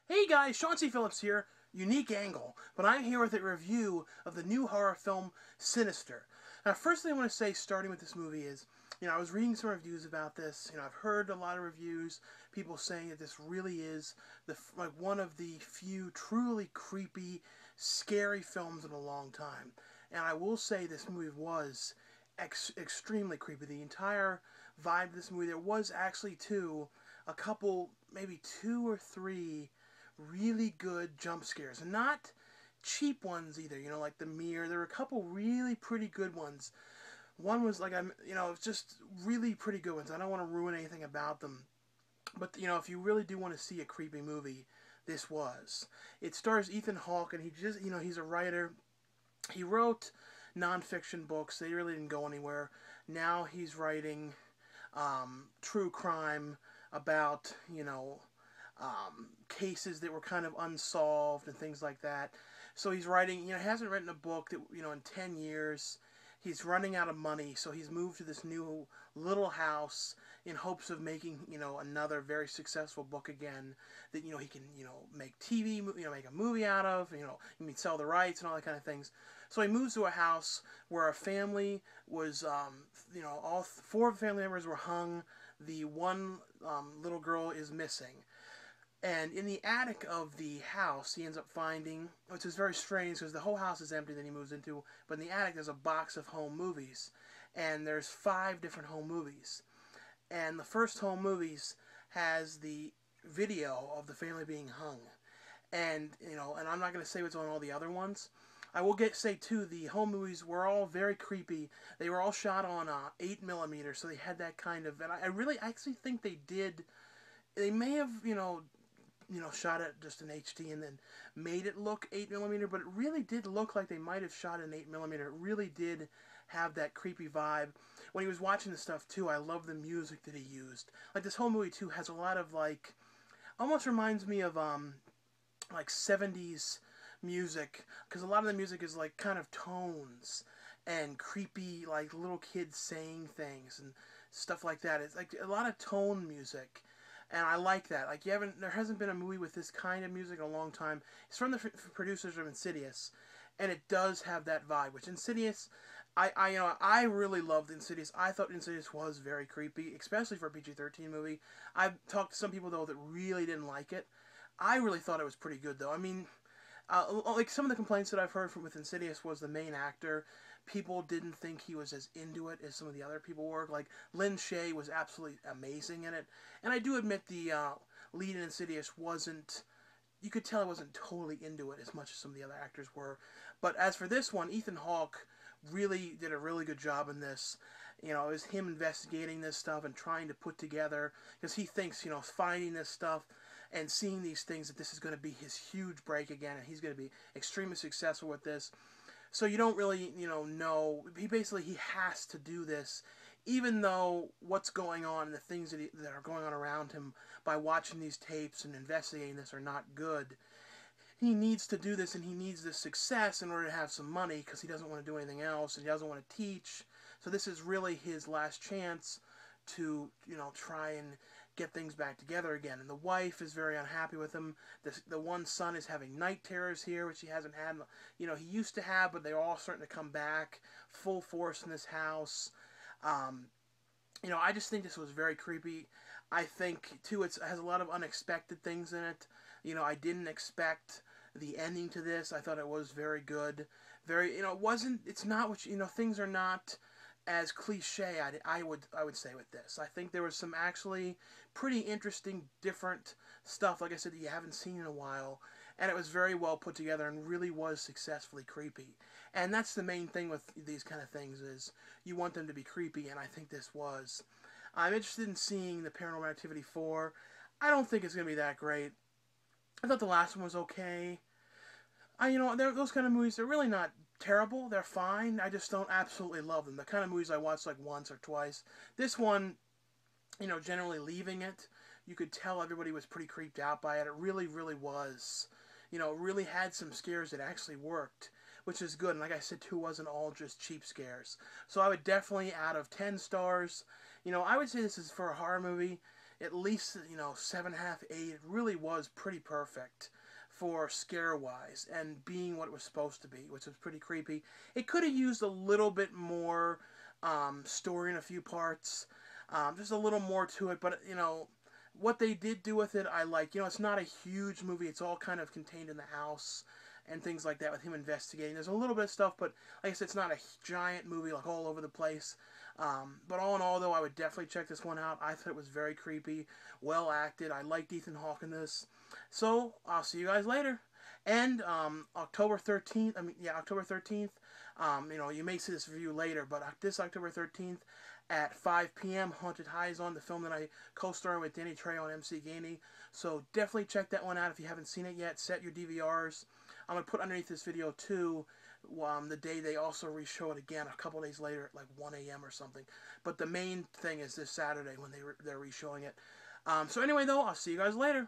Hey guys, Sean C. Phillips here, unique angle, but I'm here with a review of the new horror film Sinister. Now, first thing I want to say, starting with this movie, is I was reading some reviews about this. I've heard a lot of reviews, people saying that this really is like one of the few truly creepy, scary films in a long time. And I will say this movie was extremely creepy. The entire vibe of this movie, there was actually a couple, maybe two or three really good jump scares, and not cheap ones either. Like the mirror. There were a couple really pretty good ones. One was like just really pretty good ones. I don't want to ruin anything about them, but if you really do want to see a creepy movie, this was. It stars Ethan Hawke, and he's a writer. He wrote nonfiction books. They really didn't go anywhere. Now he's writing true crime about cases that were kind of unsolved and things like that. So he's writing, he hasn't written a book that, in 10 years. He's running out of money, so he's moved to this new little house in hopes of making, another very successful book again that, he can, make TV, make a movie out of, he can sell the rights and all that kind of things. So he moves to a house where a family was, all four of the family members were hung. The one little girl is missing. And in the attic of the house, he ends up finding, which is very strange because the whole house is empty that he moves into, but in the attic there's a box of home movies. And there's 5 different home movies. And the first home movies has the video of the family being hung. And, and I'm not going to say what's on all the other ones. I will say, too, the home movies were all very creepy. They were all shot on 8mm, so they had that kind of, and I really actually think they may have, shot it just in HD and then made it look 8mm, but it really did look like they might have shot in 8mm. It really did have that creepy vibe. When he was watching the stuff, too, I love the music that he used. Like, this whole movie, too, has a lot of, like, almost reminds me of, like, 70s music, because a lot of the music is, like, kind of tones and creepy, like, little kids saying things and stuff like that. It's, like, a lot of tone music. And I like that. Like, there hasn't been a movie with this kind of music in a long time. It's from the producers of Insidious, and it does have that vibe. Which Insidious, I really loved Insidious. I thought Insidious was very creepy, especially for a PG-13 movie. I've talked to some people though that really didn't like it. I really thought it was pretty good though. I mean, like some of the complaints that I've heard with Insidious was the main actor. People didn't think he was as into it as some of the other people were. Like, Lynn Shay was absolutely amazing in it. And I do admit the lead in Insidious wasn't, you could tell he wasn't totally into it as much as some of the other actors were. But as for this one, Ethan Hawke really did a really good job in this. It was him investigating this stuff and trying to put together, because he thinks, finding this stuff and seeing these things, that this is going to be his huge break again, and he's going to be extremely successful with this. So you don't really, know. He has to do this, even though what's going on, the things that are going on around him by watching these tapes and investigating this are not good. He needs to do this, and he needs this success in order to have some money, because he doesn't want to do anything else, and he doesn't want to teach. So this is really his last chance to, try and get things back together again. And the wife is very unhappy with him. The one son is having night terrors here, which he hasn't had, he used to have, but they're all starting to come back full force in this house. I just think this was very creepy. I think, too, it has a lot of unexpected things in it. I didn't expect the ending to this. I thought it was very good. It's not what, things are not as cliche, I would say, with this. I think there was some actually pretty interesting, different stuff, like I said, that you haven't seen in a while, and it was very well put together and really was successfully creepy. And that's the main thing with these kind of things, is you want them to be creepy, and I think this was. I'm interested in seeing the Paranormal Activity 4. I don't think it's going to be that great. I thought the last one was okay. Those kind of movies, they're really not terrible. They're fine. I just don't absolutely love them. The kind of movies I watch like once or twice. This one, generally leaving it, you could tell everybody was pretty creeped out by it. It really, really was. It really had some scares that actually worked, which is good. And like I said, too, wasn't all just cheap scares. So I would definitely, out of 10 stars, I would say this is for a horror movie. at least, 7.5, 8. It really was pretty perfect for scare-wise and being what it was supposed to be, which was pretty creepy. It could have used a little bit more story in a few parts, just a little more to it, but, what they did do with it, I like. It's not a huge movie. It's all kind of contained in the house and things like that with him investigating. There's a little bit of stuff, but like I said, it's not a giant movie like all over the place. But all in all, though, I would definitely check this one out. I thought it was very creepy, well acted. I liked Ethan Hawke in this. So I'll see you guys later. And October 13th, October 13th, you may see this review later, but this October 13th at 5 p.m., Haunted High is on, the film that I co-starred with Danny Trejo and MC Gainey. So definitely check that one out if you haven't seen it yet. Set your DVRs. I'm going to put underneath this video, too, the day they also re-show it again, a couple days later at like 1 a.m. or something. But the main thing is this Saturday when they're re-showing it. So anyway, though, I'll see you guys later.